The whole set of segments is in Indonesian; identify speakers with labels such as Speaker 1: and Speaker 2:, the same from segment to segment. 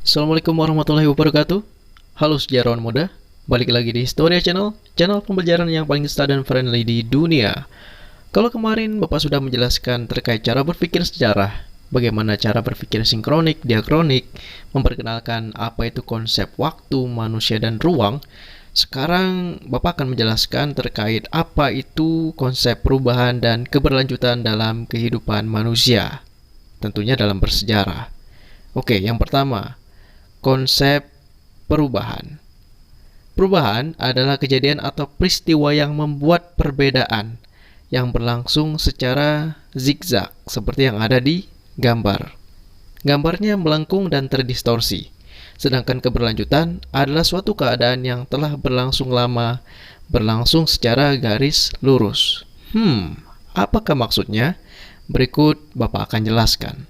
Speaker 1: Assalamualaikum warahmatullahi wabarakatuh. Halo sejarawan muda, balik lagi di Historia Channel, channel pembelajaran yang paling instan dan friendly di dunia. Kalau kemarin Bapak sudah menjelaskan terkait cara berpikir sejarah, bagaimana cara berpikir sinkronik, diakronik, memperkenalkan apa itu konsep waktu, manusia, dan ruang. Sekarang Bapak akan menjelaskan terkait apa itu konsep perubahan dan keberlanjutan dalam kehidupan manusia, tentunya dalam bersejarah. Oke, yang pertama, konsep perubahan. Perubahan adalah kejadian atau peristiwa yang membuat perbedaan yang berlangsung secara zigzag seperti yang ada di gambar. Gambarnya melengkung dan terdistorsi. Sedangkan keberlanjutan adalah suatu keadaan yang telah berlangsung lama, berlangsung secara garis lurus. Apakah maksudnya? Berikut Bapak akan jelaskan.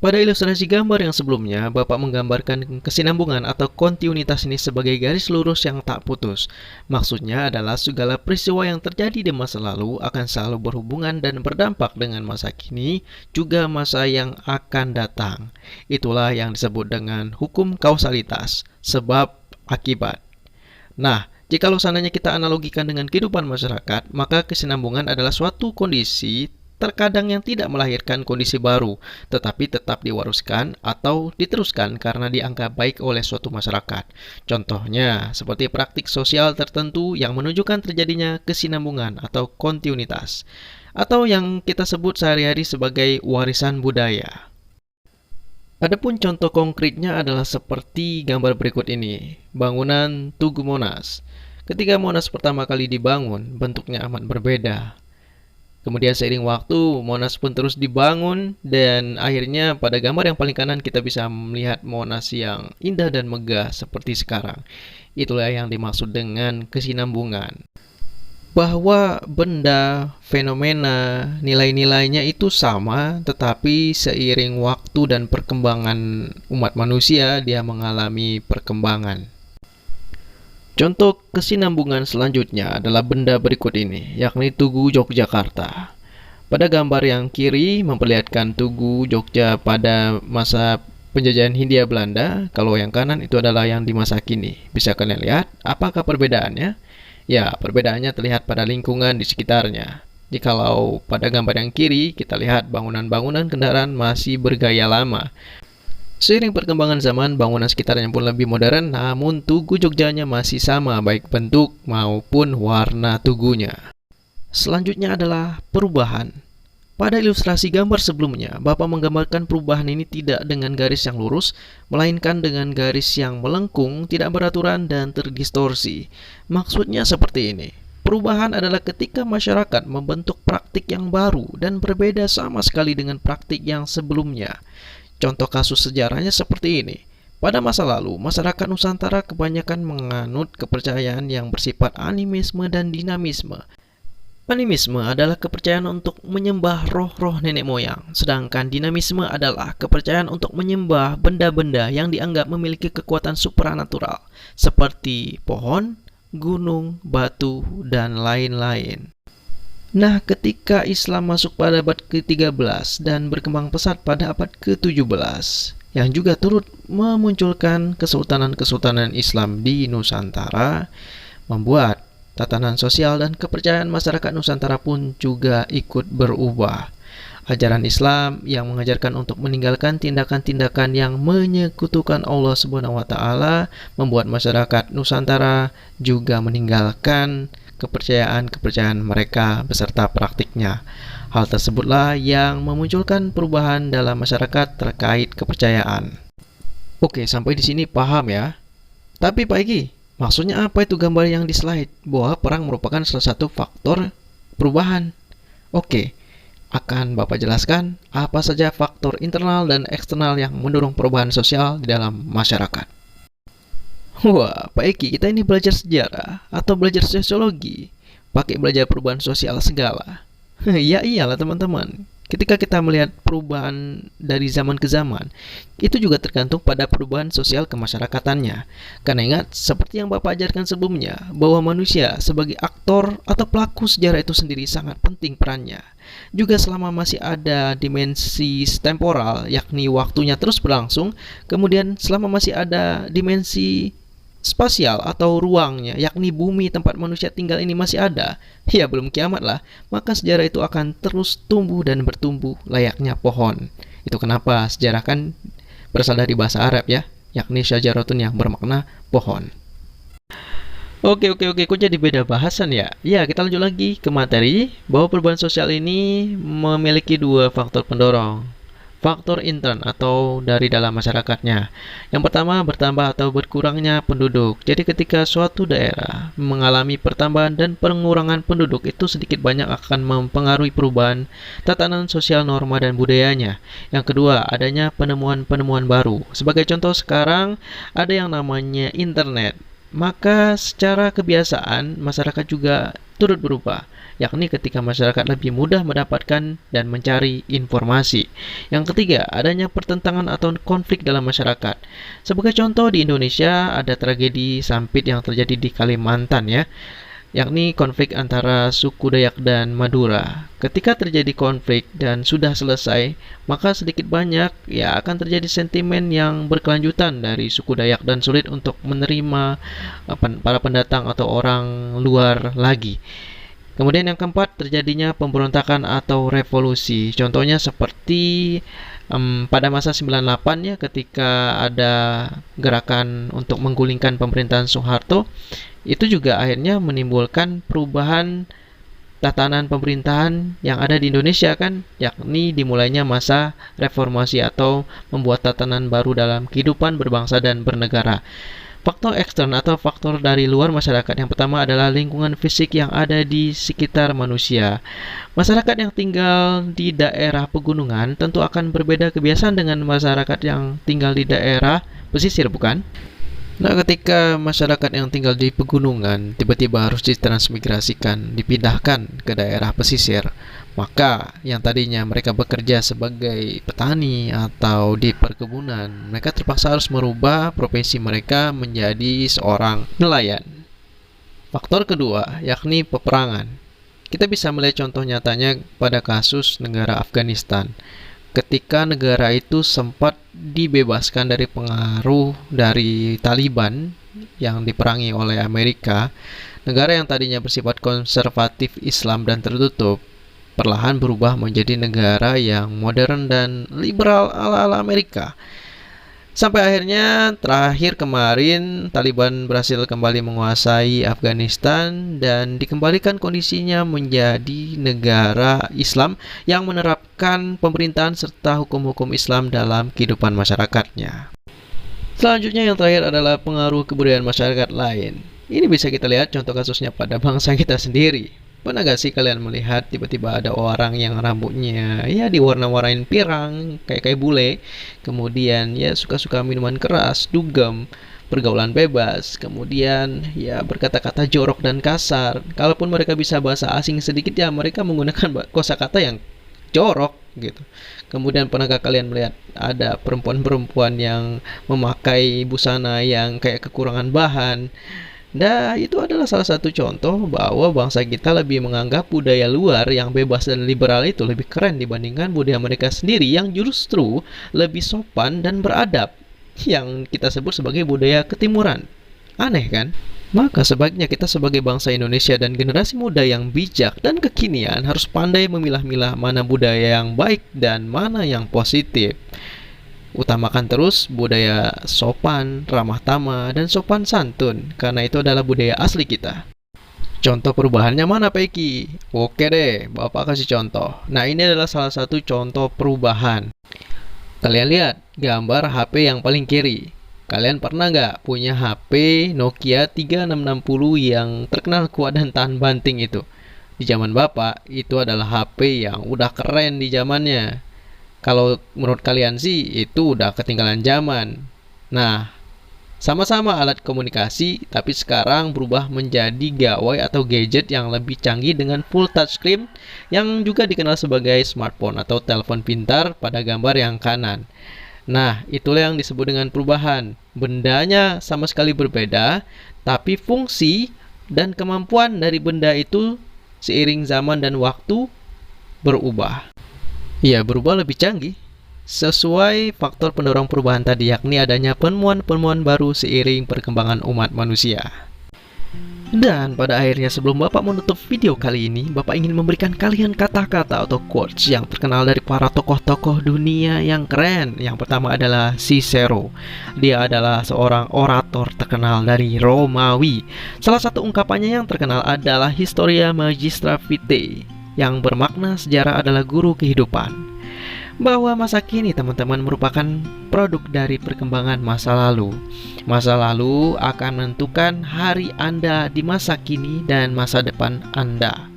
Speaker 1: Pada ilustrasi gambar yang sebelumnya, Bapak menggambarkan kesinambungan atau kontinuitas ini sebagai garis lurus yang tak putus. Maksudnya adalah segala peristiwa yang terjadi di masa lalu akan selalu berhubungan dan berdampak dengan masa kini, juga masa yang akan datang. Itulah yang disebut dengan hukum kausalitas, sebab akibat. Nah, jikalau seandainya kita analogikan dengan kehidupan masyarakat, maka kesinambungan adalah suatu kondisi terkadang yang tidak melahirkan kondisi baru, tetapi tetap diwariskan atau diteruskan karena dianggap baik oleh suatu masyarakat. Contohnya, seperti praktik sosial tertentu yang menunjukkan terjadinya kesinambungan atau kontinuitas, atau yang kita sebut sehari-hari sebagai warisan budaya. Adapun contoh konkretnya adalah seperti gambar berikut ini, bangunan Tugu Monas. Ketika Monas pertama kali dibangun, bentuknya amat berbeda. Kemudian seiring waktu, Monas pun terus dibangun dan akhirnya pada gambar yang paling kanan kita bisa melihat Monas yang indah dan megah seperti sekarang. Itulah yang dimaksud dengan kesinambungan. Bahwa benda, fenomena, nilai-nilainya itu sama, tetapi seiring waktu dan perkembangan umat manusia, dia mengalami perkembangan. Contoh kesinambungan selanjutnya adalah benda berikut ini, yakni Tugu Yogyakarta. Pada gambar yang kiri memperlihatkan Tugu Jogja pada masa penjajahan Hindia Belanda. Kalau yang kanan itu adalah yang di masa kini. Bisa kalian lihat apakah perbedaannya? Ya, perbedaannya terlihat pada lingkungan di sekitarnya. Jikalau pada gambar yang kiri kita lihat bangunan-bangunan kendaraan masih bergaya lama. Seiring perkembangan zaman, bangunan sekitarnya pun lebih modern, namun Tugu Jogjanya masih sama, baik bentuk maupun warna tugunya. Selanjutnya adalah perubahan. Pada ilustrasi gambar sebelumnya, Bapak menggambarkan perubahan ini tidak dengan garis yang lurus, melainkan dengan garis yang melengkung, tidak beraturan, dan terdistorsi. Maksudnya seperti ini. Perubahan adalah ketika masyarakat membentuk praktik yang baru dan berbeda sama sekali dengan praktik yang sebelumnya. Contoh kasus sejarahnya seperti ini. Pada masa lalu, masyarakat Nusantara kebanyakan menganut kepercayaan yang bersifat animisme dan dinamisme. Animisme adalah kepercayaan untuk menyembah roh-roh nenek moyang, sedangkan dinamisme adalah kepercayaan untuk menyembah benda-benda yang dianggap memiliki kekuatan supranatural, seperti pohon, gunung, batu, dan lain-lain. Nah, ketika Islam masuk pada abad ke-13 dan berkembang pesat pada abad ke-17, yang juga turut memunculkan kesultanan-kesultanan Islam di Nusantara, membuat tatanan sosial dan kepercayaan masyarakat Nusantara pun juga ikut berubah. Ajaran Islam yang mengajarkan untuk meninggalkan tindakan-tindakan yang menyekutukan Allah SWT membuat masyarakat Nusantara juga meninggalkan kepercayaan-kepercayaan mereka beserta praktiknya. Hal tersebutlah yang memunculkan perubahan dalam masyarakat terkait kepercayaan. Oke, sampai di sini paham ya? Tapi Pak Egi, maksudnya apa itu gambar yang di slide? Bahwa perang merupakan salah satu faktor perubahan. Oke, akan Bapak jelaskan apa saja faktor internal dan eksternal yang mendorong perubahan sosial di dalam masyarakat. Wah, Pak Eki, kita ini belajar sejarah atau belajar sosiologi? Pakai belajar perubahan sosial segala. Ya iyalah teman-teman. Ketika kita melihat perubahan dari zaman ke zaman, itu juga tergantung pada perubahan sosial kemasyarakatannya. Karena ingat, seperti yang Bapak ajarkan sebelumnya, bahwa manusia sebagai aktor atau pelaku sejarah itu sendiri sangat penting perannya. Juga selama masih ada dimensi temporal, yakni waktunya terus berlangsung, kemudian selama masih ada dimensi spasial atau ruangnya, yakni bumi tempat manusia tinggal ini masih ada, ya belum kiamat lah, maka sejarah itu akan terus tumbuh dan bertumbuh layaknya pohon. Itu kenapa sejarah kan berasal dari bahasa Arab ya, yakni syajaratun yang bermakna pohon. Oke, kok jadi beda bahasan ya? Ya, kita lanjut lagi ke materi bahwa perubahan sosial ini memiliki dua faktor pendorong. Faktor intern atau dari dalam masyarakatnya. Yang pertama, bertambah atau berkurangnya penduduk. Jadi ketika suatu daerah mengalami pertambahan dan pengurangan penduduk, itu sedikit banyak akan mempengaruhi perubahan tatanan sosial, norma, dan budayanya. Yang kedua, adanya penemuan-penemuan baru. Sebagai contoh sekarang, ada yang namanya internet. Maka secara kebiasaan, masyarakat juga turut berubah, yakni ketika masyarakat lebih mudah mendapatkan dan mencari informasi. Yang ketiga, adanya pertentangan atau konflik dalam masyarakat. Sebagai contoh, di Indonesia ada tragedi Sampit yang terjadi di Kalimantan ya, yakni konflik antara suku Dayak dan Madura. Ketika terjadi konflik dan sudah selesai, maka sedikit banyak ya akan terjadi sentimen yang berkelanjutan dari suku Dayak dan sulit untuk menerima para pendatang atau orang luar lagi. Kemudian yang keempat, terjadinya pemberontakan atau revolusi. Contohnya seperti pada masa 98 ya, ketika ada gerakan untuk menggulingkan pemerintahan Soeharto, itu juga akhirnya menimbulkan perubahan tatanan pemerintahan yang ada di Indonesia kan, yakni dimulainya masa reformasi atau membuat tatanan baru dalam kehidupan berbangsa dan bernegara. Faktor ekstern atau faktor dari luar masyarakat yang pertama adalah lingkungan fisik yang ada di sekitar manusia. Masyarakat yang tinggal di daerah pegunungan tentu akan berbeda kebiasaan dengan masyarakat yang tinggal di daerah pesisir, bukan? Nah, ketika masyarakat yang tinggal di pegunungan tiba-tiba harus ditransmigrasikan, dipindahkan ke daerah pesisir, maka yang tadinya mereka bekerja sebagai petani atau di perkebunan, mereka terpaksa harus merubah profesi mereka menjadi seorang nelayan. Faktor kedua, yakni peperangan. Kita bisa melihat contoh nyatanya pada kasus negara Afghanistan. Ketika negara itu sempat dibebaskan dari pengaruh dari Taliban yang diperangi oleh Amerika, negara yang tadinya bersifat konservatif Islam dan tertutup perlahan berubah menjadi negara yang modern dan liberal ala-ala Amerika. Sampai akhirnya terakhir kemarin Taliban berhasil kembali menguasai Afghanistan dan dikembalikan kondisinya menjadi negara Islam yang menerapkan pemerintahan serta hukum-hukum Islam dalam kehidupan masyarakatnya. Selanjutnya yang terakhir adalah pengaruh kebudayaan masyarakat lain. Ini bisa kita lihat contoh kasusnya pada bangsa kita sendiri. Pernah gak sih kalian melihat tiba-tiba ada orang yang rambutnya ya diwarna-warnain pirang kayak bule, kemudian ya suka-suka minuman keras, dugem, pergaulan bebas, kemudian ya berkata-kata jorok dan kasar. Kalaupun mereka bisa bahasa asing sedikit ya mereka menggunakan kosakata yang jorok gitu. Kemudian pernahkah kalian melihat ada perempuan-perempuan yang memakai busana yang kayak kekurangan bahan? Nah, itu adalah salah satu contoh bahwa bangsa kita lebih menganggap budaya luar yang bebas dan liberal itu lebih keren dibandingkan budaya mereka sendiri yang justru lebih sopan dan beradab, yang kita sebut sebagai budaya ketimuran. Aneh kan? Maka sebaiknya kita sebagai bangsa Indonesia dan generasi muda yang bijak dan kekinian harus pandai memilah-milah mana budaya yang baik dan mana yang positif. Utamakan terus budaya sopan, ramah tamah, dan sopan santun, karena itu adalah budaya asli kita. Contoh perubahannya mana, Peki? Oke deh, Bapak kasih contoh. Nah, ini adalah salah satu contoh perubahan. Kalian lihat gambar HP yang paling kiri. Kalian pernah nggak punya HP Nokia 3660 yang terkenal kuat dan tahan banting itu? Di zaman Bapak, itu adalah HP yang udah keren di zamannya. Kalau menurut kalian sih itu udah ketinggalan zaman. Nah, Sama-sama alat komunikasi, tapi sekarang berubah menjadi gawai atau gadget yang lebih canggih dengan full touchscreen yang juga dikenal sebagai smartphone atau telepon pintar pada gambar yang kanan. Nah, itulah yang disebut dengan perubahan. Bendanya sama sekali berbeda, tapi fungsi dan kemampuan dari benda itu seiring zaman dan waktu berubah. Ya, berubah lebih canggih sesuai faktor pendorong perubahan tadi, yakni adanya penemuan-penemuan baru seiring perkembangan umat manusia. Dan pada akhirnya, sebelum Bapak menutup video kali ini, Bapak ingin memberikan kalian kata-kata atau quotes yang terkenal dari para tokoh-tokoh dunia yang keren. Yang pertama adalah Cicero. Dia adalah seorang orator terkenal dari Romawi. Salah satu ungkapannya yang terkenal adalah Historia Magistra Vitae, yang bermakna sejarah adalah guru kehidupan. Bahwa masa kini teman-teman merupakan produk dari perkembangan masa lalu. Masa lalu akan menentukan hari Anda di masa kini dan masa depan Anda.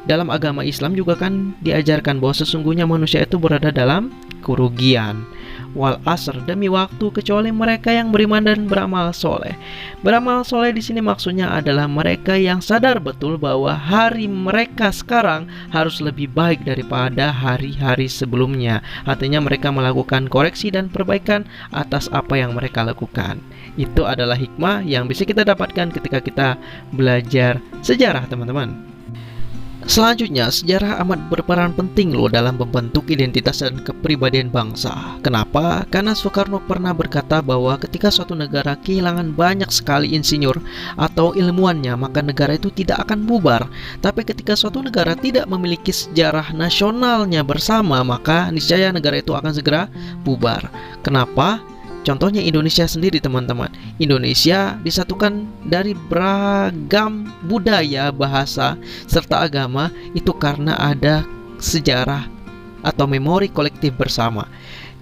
Speaker 1: Dalam agama Islam juga kan diajarkan bahwa sesungguhnya manusia itu berada dalam kerugian. Wal asr, demi waktu, kecuali mereka yang beriman dan beramal soleh. Beramal soleh di sini maksudnya adalah mereka yang sadar betul bahwa hari mereka sekarang harus lebih baik daripada hari-hari sebelumnya. Artinya mereka melakukan koreksi dan perbaikan atas apa yang mereka lakukan. Itu adalah hikmah yang bisa kita dapatkan ketika kita belajar sejarah, teman-teman. Selanjutnya, sejarah amat berperan penting loh dalam membentuk identitas dan kepribadian bangsa. Kenapa? Karena Soekarno pernah berkata bahwa ketika suatu negara kehilangan banyak sekali insinyur atau ilmuwannya, maka negara itu tidak akan bubar. Tapi ketika suatu negara tidak memiliki sejarah nasionalnya bersama, maka niscaya negara itu akan segera bubar. Kenapa? Contohnya Indonesia sendiri, teman-teman. Indonesia disatukan dari beragam budaya, bahasa, serta agama itu karena ada sejarah atau memori kolektif bersama.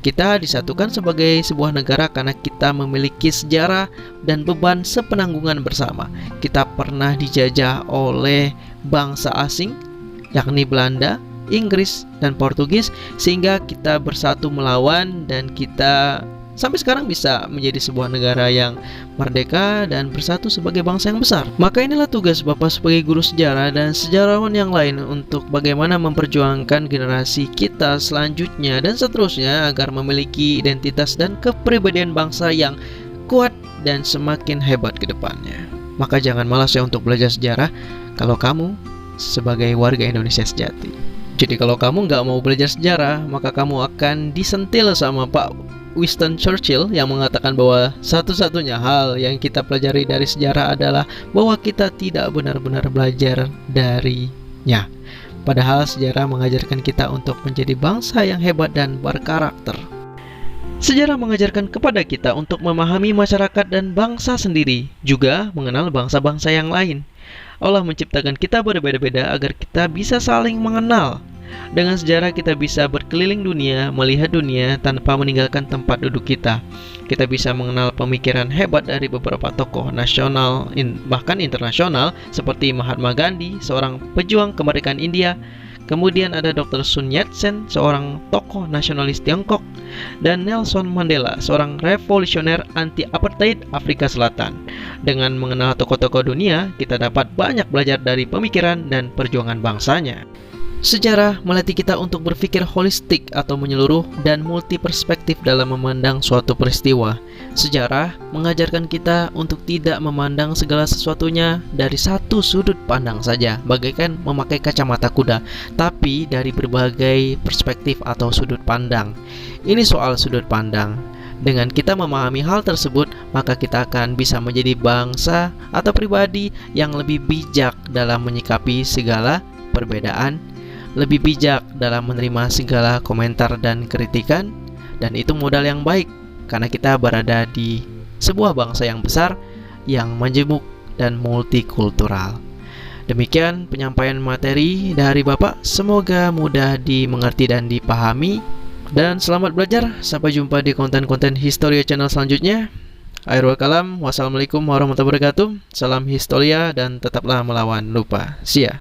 Speaker 1: Kita disatukan sebagai sebuah negara karena kita memiliki sejarah dan beban sepenanggungan bersama. Kita pernah dijajah oleh bangsa asing, yakni Belanda, Inggris, dan Portugis, sehingga kita bersatu melawan dan kita sampai sekarang bisa menjadi sebuah negara yang merdeka dan bersatu sebagai bangsa yang besar. Maka inilah tugas Bapak sebagai guru sejarah dan sejarawan yang lain untuk bagaimana memperjuangkan generasi kita selanjutnya dan seterusnya agar memiliki identitas dan kepribadian bangsa yang kuat dan semakin hebat ke depannya. Maka jangan malas ya untuk belajar sejarah kalau kamu sebagai warga Indonesia sejati. Jadi kalau kamu nggak mau belajar sejarah, maka kamu akan disentil sama Pak Winston Churchill yang mengatakan bahwa satu-satunya hal yang kita pelajari dari sejarah adalah bahwa kita tidak benar-benar belajar darinya. Padahal sejarah mengajarkan kita untuk menjadi bangsa yang hebat dan berkarakter. Sejarah mengajarkan kepada kita untuk memahami masyarakat dan bangsa sendiri, juga mengenal bangsa-bangsa yang lain. Allah menciptakan kita berbeda-beda agar kita bisa saling mengenal. Dengan sejarah kita bisa berkeliling dunia, melihat dunia tanpa meninggalkan tempat duduk kita. Kita bisa mengenal pemikiran hebat dari beberapa tokoh nasional, bahkan internasional, seperti Mahatma Gandhi, seorang pejuang kemerdekaan India. Kemudian ada Dr. Sun Yat-sen, seorang tokoh nasionalis Tiongkok, dan Nelson Mandela, seorang revolusioner anti-apartheid Afrika Selatan. Dengan mengenal tokoh-tokoh dunia, kita dapat banyak belajar dari pemikiran dan perjuangan bangsanya. Sejarah melatih kita untuk berpikir holistik atau menyeluruh dan multi perspektif dalam memandang suatu peristiwa. Sejarah mengajarkan kita untuk tidak memandang segala sesuatunya dari satu sudut pandang saja, bagaikan memakai kacamata kuda, tapi dari berbagai perspektif atau sudut pandang. Ini soal sudut pandang. Dengan kita memahami hal tersebut, maka kita akan bisa menjadi bangsa atau pribadi yang lebih bijak dalam menyikapi segala perbedaan, lebih bijak dalam menerima segala komentar dan kritikan, dan itu modal yang baik karena kita berada di sebuah bangsa yang besar, yang majemuk dan multikultural. Demikian penyampaian materi dari Bapak, semoga mudah dimengerti dan dipahami, dan selamat belajar. Sampai jumpa di konten-konten Historia Channel selanjutnya. Akhirul kalam, wassalamualaikum warahmatullahi wabarakatuh. Salam Historia dan tetaplah melawan lupa. See ya.